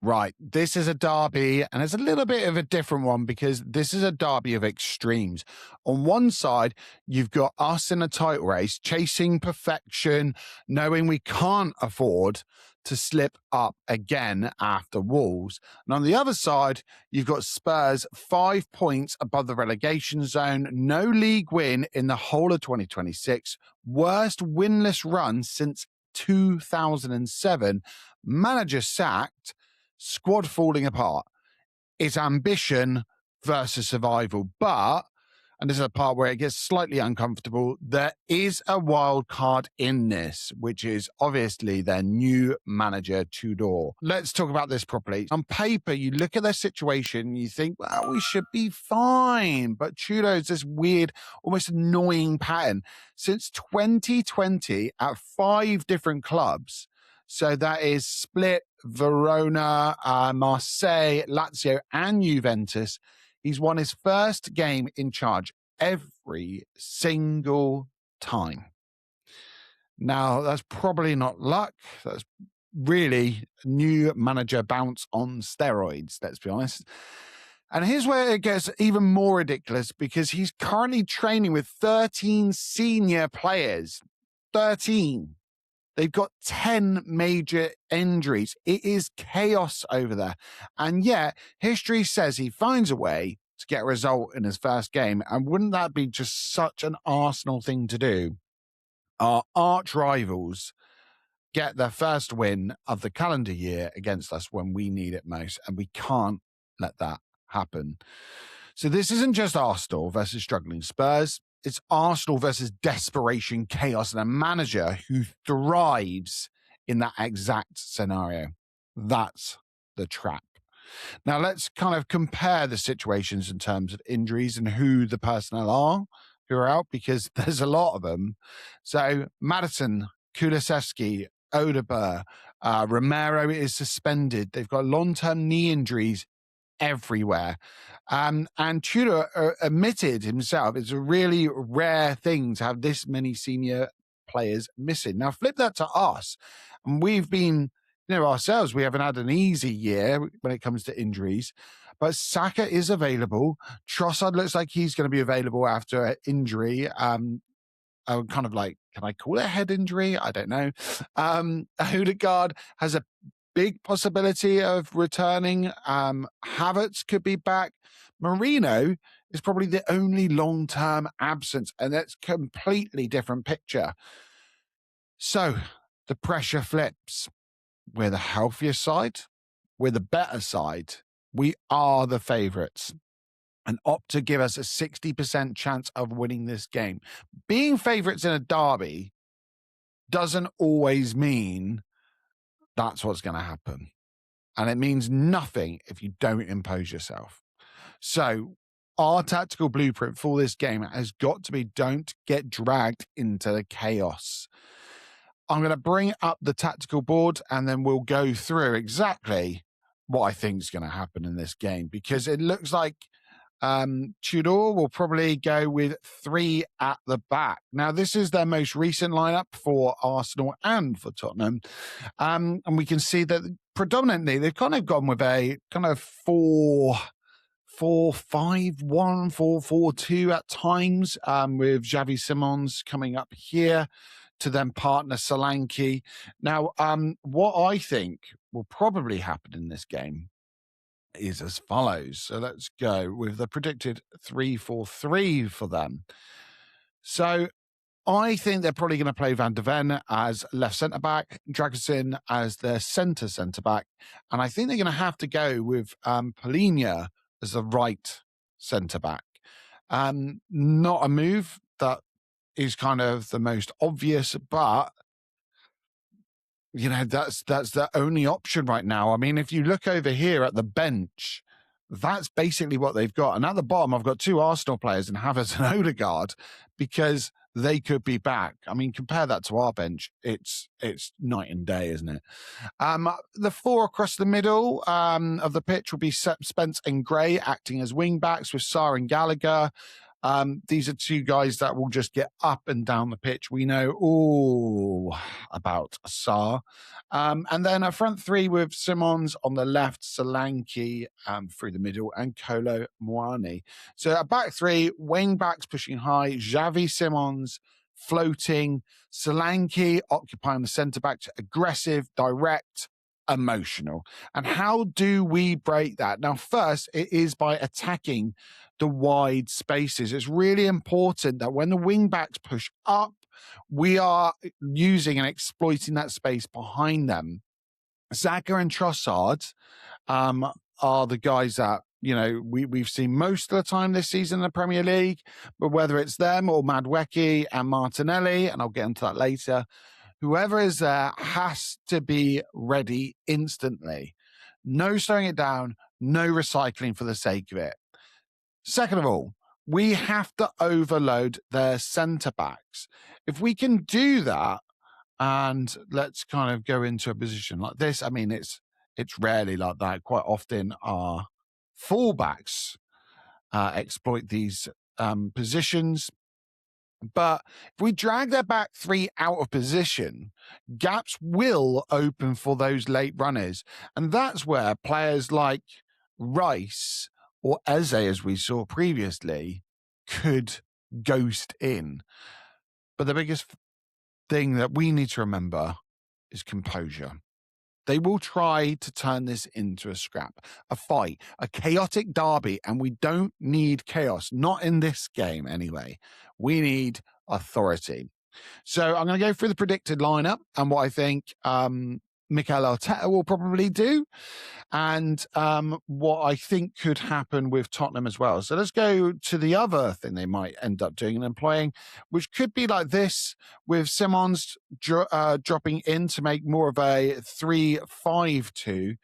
Right. This is a derby, and it's a little bit of a different one because this is a derby of extremes. On one side, you've got us in a title race, chasing perfection, knowing we can't afford to slip up again after Wolves. And on the other side, you've got Spurs 5 points above the relegation zone, no league win in the whole of 2026, worst winless run since 2007, manager sacked, squad falling apart. It's ambition versus survival. But, and this is a part where it gets slightly uncomfortable, there is a wild card in this, which is obviously their new manager, Tudor. Let's talk about this properly. On paper, you look at their situation, you think, well, we should be fine. But Tudor's this weird, almost annoying pattern. Since 2020, at 5 different clubs, so that is Split, Verona, Marseille, Lazio, and Juventus. He's won his first game in charge every single time. Now, that's probably not luck. That's really new manager bounce on steroids, let's be honest. And here's where it gets even more ridiculous, because he's currently training with 13 senior players. 13. They've got 10 major injuries. It is chaos over there. And yet, history says he finds a way to get a result in his first game. And wouldn't that be just such an Arsenal thing to do? Our arch rivals get their first win of the calendar year against us when we need it most. And we can't let that happen. So this isn't just Arsenal versus struggling Spurs. It's Arsenal versus desperation, chaos, and a manager who thrives in that exact scenario. That's the trap. Now, let's kind of compare the situations in terms of injuries and who the personnel are who are out, because there's a lot of them. So, Maddison, Kulusevski, Odegaard, Romero is suspended. They've got long-term knee injuries everywhere. And Tudor admitted himself it's a really rare thing to have this many senior players missing. Now, flip that to us. And we've been, ourselves, we haven't had an easy year when it comes to injuries. But Saka is available. Trossard looks like he's going to be available after an injury. Kind of like, can I call it a head injury? I don't know. Odegaard has a big possibility of returning. Havertz could be back. Marino is probably the only long-term absence, and that's a completely different picture. So the pressure flips. We're the healthier side. We're the better side. We are the favourites, and opt to give us a 60% chance of winning this game. Being favourites in a derby doesn't always mean that's what's going to happen. And it means nothing if you don't impose yourself. So our tactical blueprint for this game has got to be don't get dragged into the chaos. I'm going to bring up the tactical board and then we'll go through exactly what I think is going to happen in this game, because it looks like Tudor will probably go with 3 at the back. Now, this is their most recent lineup for Arsenal and for Tottenham. And we can see that predominantly they've kind of gone with a kind of 4-5-1, 4-4-2 at times, with Xavi Simons coming up here to then partner Solanke. Now, what I think will probably happen in this game is as follows. So let's go with the predicted 3-4-3 for them. So I think they're probably going to play Van de Ven as left centre-back, Dragusin as their centre-back, and I think they're going to have to go with Palhinha as the right centre-back. Not a move that is kind of the most obvious, but that's the only option right now. I mean, if you look over here at the bench, that's basically what they've got. And at the bottom, I've got 2 Arsenal players in Havertz and Odegaard, because they could be back. I mean, compare that to our bench. It's night and day, isn't it? The 4 across the middle of the pitch will be Spence and Gray acting as wing backs, with Sarr and Gallagher. These are two guys that will just get up and down the pitch. We know all about Sarr. And then a front three with Simons on the left, Solanke through the middle, and Kolo Muani. So a back three, wing backs pushing high, Xavi Simons floating, Solanke occupying the centre backs, aggressive, direct, emotional. And how do we break that? Now, first, it is by attacking the wide spaces. It's really important that when the wing backs push up, we are using and exploiting that space behind them. Xhaka and Trossard are the guys that, you know, we've seen most of the time this season in the Premier League, but whether it's them or Madueke and Martinelli, and I'll get into that later, whoever is there has to be ready instantly. No slowing it down, no recycling for the sake of it. Second of all, we have to overload their centre backs. If we can do that, and let's kind of go into a position like this. I mean, it's rarely like that. Quite often our fullbacks exploit these positions. But if we drag their back three out of position, gaps will open for those late runners. And that's where players like Rice or Eze, as we saw previously, could ghost in. But the biggest thing that we need to remember is composure. They will try to turn this into a scrap, a fight, a chaotic derby, and we don't need chaos. Not in this game, anyway. We need authority. So I'm going to go through the predicted lineup and what I think Mikel Arteta will probably do, and what I think could happen with Tottenham as well. So let's go to the other thing they might end up doing and employing, which could be like this, with Simons dropping in to make more of a 3-5-2.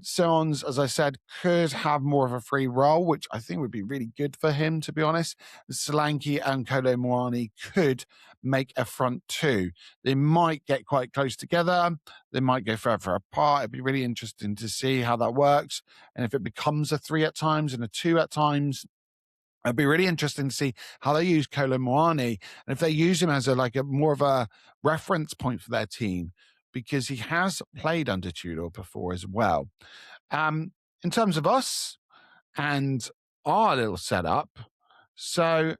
Simons, as I said, could have more of a free role, which I think would be really good for him, to be honest. Solanke and Kolo Muani could make a front two. They might get quite close together. They might go further apart. It'd be really interesting to see how that works. And if it becomes a 3 at times and a 2 at times, it'd be really interesting to see how they use Kolo Muani, and if they use him as a more of a reference point for their team, because he has played under Tudor before as well. In terms of us and our little setup, so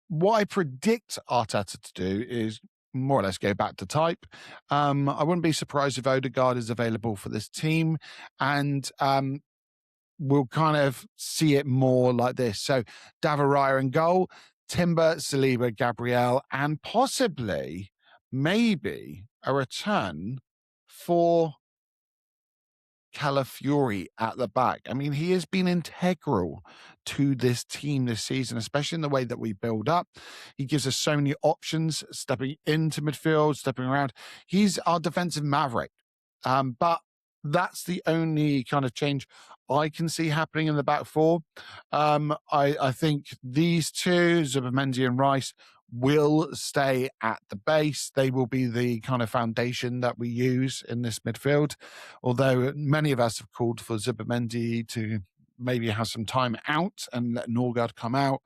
what I predict Arteta to do is more or less go back to type. I wouldn't be surprised if Odegaard is available for this team, and we'll kind of see it more like this. So David Raya in goal, Timber, Saliba, Gabriel, and possibly, maybe, a return for Calafiori at the back. I mean, he has been integral to this team this season, especially in the way that we build up. He gives us so many options, stepping into midfield, stepping around. He's our defensive maverick. But that's the only kind of change I can see happening in the back four. I think these two, Zubimendi and Rice, will stay at the base. They will be the kind of foundation that we use in this midfield, although many of us have called for Zubimendi to maybe have some time out and let Norgard come out.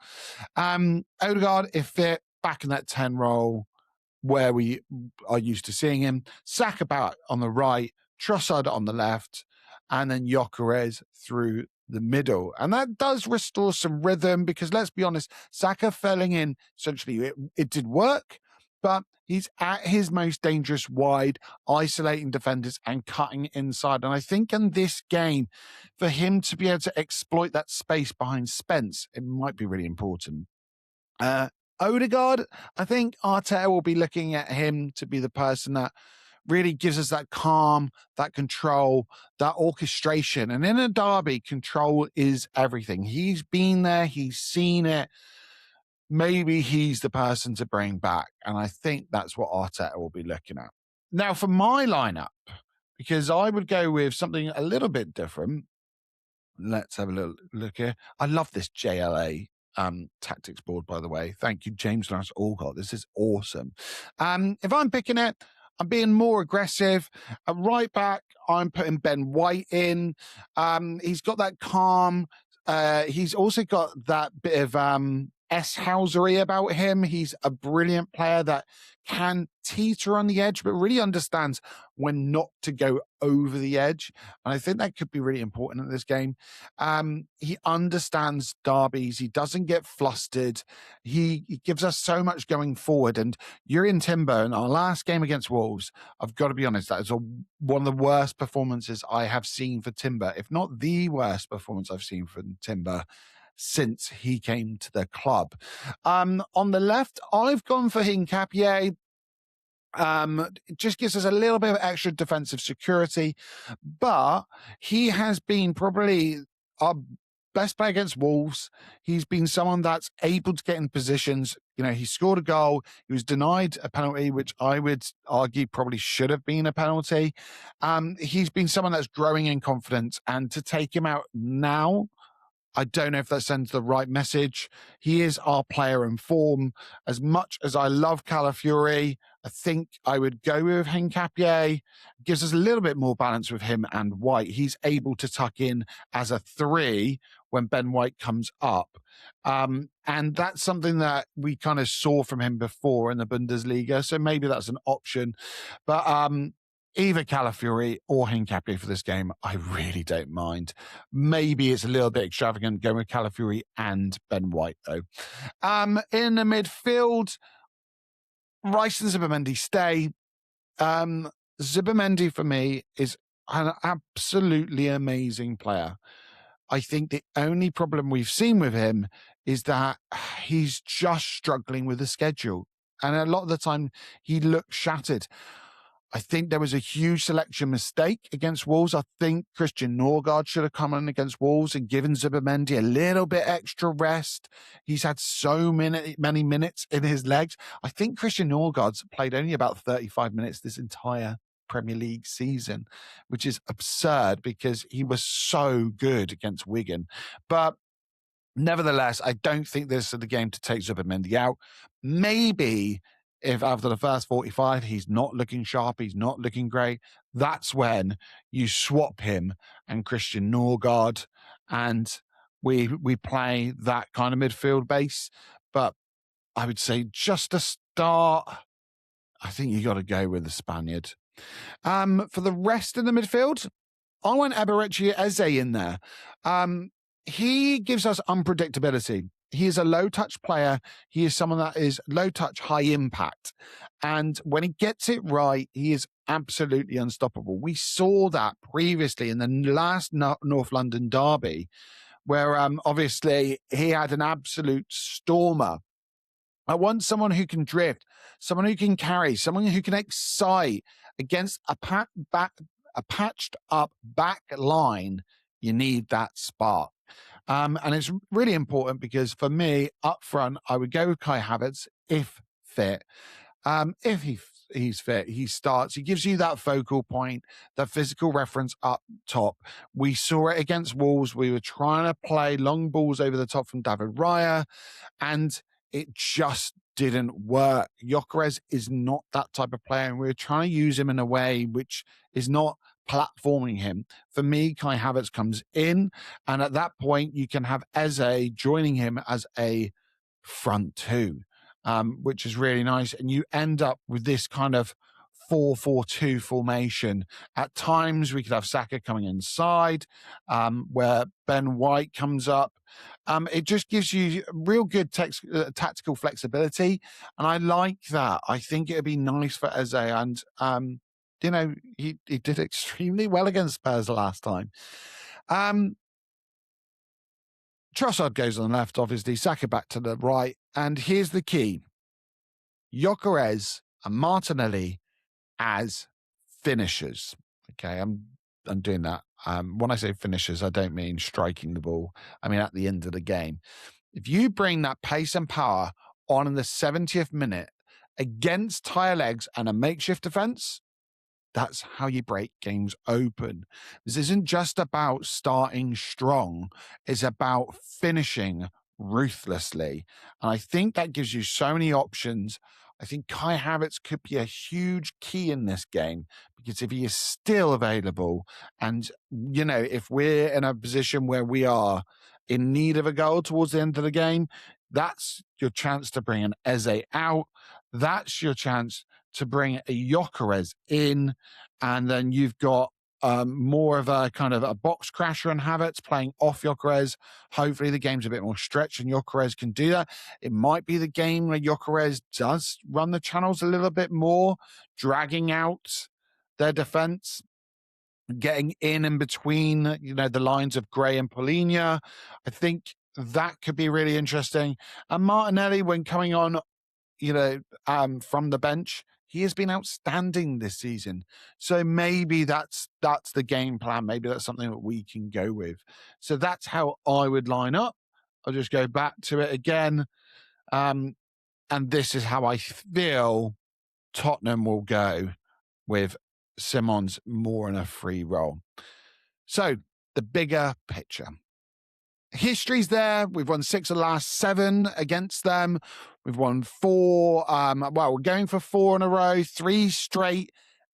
Odegaard, if fit, back in that 10 role where we are used to seeing him. Saka back on the right, Trossard on the left, and then Gyökeres through the middle. And that does restore some rhythm, because let's be honest, Saka filling in, essentially, it did work, but he's at his most dangerous wide, isolating defenders and cutting inside. And I think in this game, for him to be able to exploit that space behind Spence, it might be really important. Odegaard, I think Arteta will be looking at him to be the person that really gives us that calm, that control, that orchestration. And in a derby, control is everything. He's been there, he's seen it. Maybe he's the person to bring back. And I think that's what Arteta will be looking at. Now, for my lineup, because I would go with something a little bit different. Let's have a little look here. I love this JLA tactics board, by the way. Thank you, James Lawrence Alcott. This is awesome. If I'm picking it, I'm being more aggressive. At right back, I'm putting Ben White in. He's got that calm. He's also got that bit of S-housery about him. He's a brilliant player that can teeter on the edge, but really understands when not to go over the edge. And I think that could be really important in this game. He understands derbies. He doesn't get flustered. He gives us so much going forward. And Jurrien Timber in our last game against Wolves, I've got to be honest, that is one of the worst performances I have seen for Timber, if not the worst performance I've seen from Timber since he came to the club. On the left, I've gone for Hincapié. It just gives us a little bit of extra defensive security, but he has been probably our best player against Wolves. He's been someone that's able to get in positions. You know, he scored a goal. He was denied a penalty, which I would argue probably should have been a penalty. He's been someone that's growing in confidence, and to take him out now, I don't know if that sends the right message. He is our player in form. As much as I love Calafiori, I think I would go with Hincapié. Gives us a little bit more balance with him and White. He's able to tuck in as a 3 when Ben White comes up. And that's something that we kind of saw from him before in the Bundesliga. So maybe that's an option. But either Calafiori or Hincapié for this game, I really don't mind. Maybe it's a little bit extravagant going with Calafiori and Ben White, though. In the midfield, Rice and Zubimendi stay. Zubimendi, for me, is an absolutely amazing player. I think the only problem we've seen with him is that he's just struggling with the schedule. And a lot of the time, he looks shattered. I think there was a huge selection mistake against Wolves. I think Christian Norgard should have come in against Wolves and given Zubimendi a little bit extra rest. He's had so many minutes in his legs. I think Christian Norgard's played only about 35 minutes this entire Premier League season, which is absurd because he was so good against Wigan. But nevertheless, I don't think this is the game to take Zubimendi out. Maybe if after the first 45, he's not looking sharp, he's not looking great, that's when you swap him and Christian Norgard, and we play that kind of midfield base. But I would say just to start, I think you got to go with the Spaniard. For the rest of the midfield, I want Eberechi Eze in there. He gives us unpredictability. He is a low-touch player. He is someone that is low-touch, high impact. And when he gets it right, he is absolutely unstoppable. We saw that previously in the last North London derby, where obviously he had an absolute stormer. I want someone who can drift, someone who can carry, someone who can excite against a patched up back line. You need that spark. And it's really important because for me, up front, I would go with Kai Havertz if fit. If he's fit, he starts. He gives you that focal point, that physical reference up top. We saw it against Wolves. We were trying to play long balls over the top from David Raya, and it just didn't work. Gyökeres is not that type of player, and we were trying to use him in a way which is not platforming him. For me, Kai Havertz comes in, and at that point, you can have Eze joining him as a front 2, which is really nice. And you end up with this kind of 4-4-2 formation. At times, we could have Saka coming inside, where Ben White comes up. It just gives you real good tactical flexibility, and I like that. I think it would be nice for Eze, and he did extremely well against Spurs last time. Trossard goes on the left, obviously. Saka back to the right. And here's the key. Gyökeres and Martinelli as finishers. Okay, I'm doing that. When I say finishers, I don't mean striking the ball. I mean at the end of the game. If you bring that pace and power on in the 70th minute against tire legs and a makeshift defense, that's how you break games open. This isn't just about starting strong. It's about finishing ruthlessly. And I think that gives you so many options. I think Kai Havertz could be a huge key in this game because if he is still available and, if we're in a position where we are in need of a goal towards the end of the game, That's your chance to bring an Eze out. That's your chance to bring a Gyökeres in. And then you've got more of a kind of a box crasher and Havertz playing off Gyökeres. Hopefully the game's a bit more stretched and Gyökeres can do that. It might be the game where Gyökeres does run the channels a little bit more, dragging out their defense, getting in between, the lines of Gray and Polina. I think that could be really interesting. And Martinelli, when coming on, from the bench, he has been outstanding this season. So maybe that's the game plan. Maybe that's something that we can go with. So that's how I would line up. I'll just go back to it again. And this is how I feel Tottenham will go with Simons more in a free role. So the bigger picture. History's there. We've won 6 of the last 7 against them. We've won 4. We're going for 4 in a row, 3 straight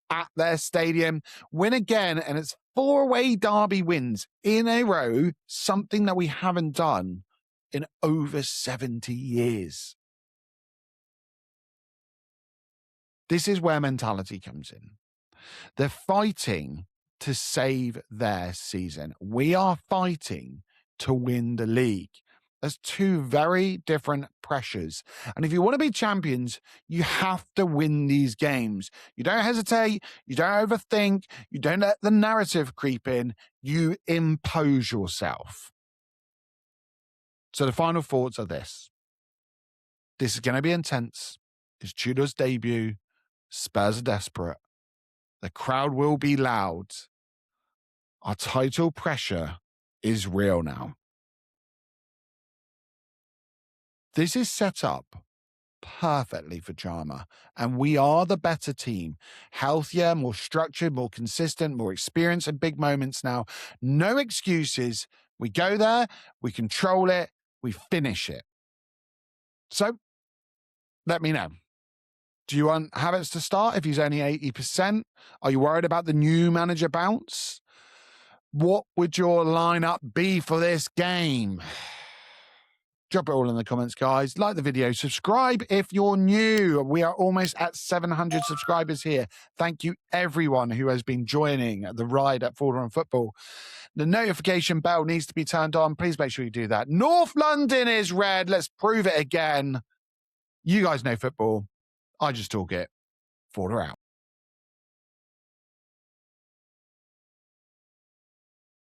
at their stadium. Win again, and it's 4 away derby wins in a row, something that we haven't done in over 70 years. This is where mentality comes in. They're fighting to save their season. We are fighting to win the league. There's 2 very different pressures. And if you want to be champions, you have to win these games. You don't hesitate. You don't overthink. You don't let the narrative creep in. You impose yourself. So the final thoughts are this. This is going to be intense. It's Tudor's debut. Spurs are desperate. The crowd will be loud. Our title pressure is real now. This is set up perfectly for drama, and we are the better team. Healthier, more structured, more consistent, more experienced in big moments now. No excuses. We go there, we control it, we finish it. So, let me know. Do you want Havertz to start if he's only 80%? Are you worried about the new manager bounce? What would your lineup be for this game? Drop it all in the comments, guys. Like the video. Subscribe if you're new. We are almost at 700 subscribers here. Thank you, everyone who has been joining the ride at Forward on Football. The notification bell needs to be turned on. Please make sure you do that. North London is red. Let's prove it again. You guys know football. I just talk it. Forward out.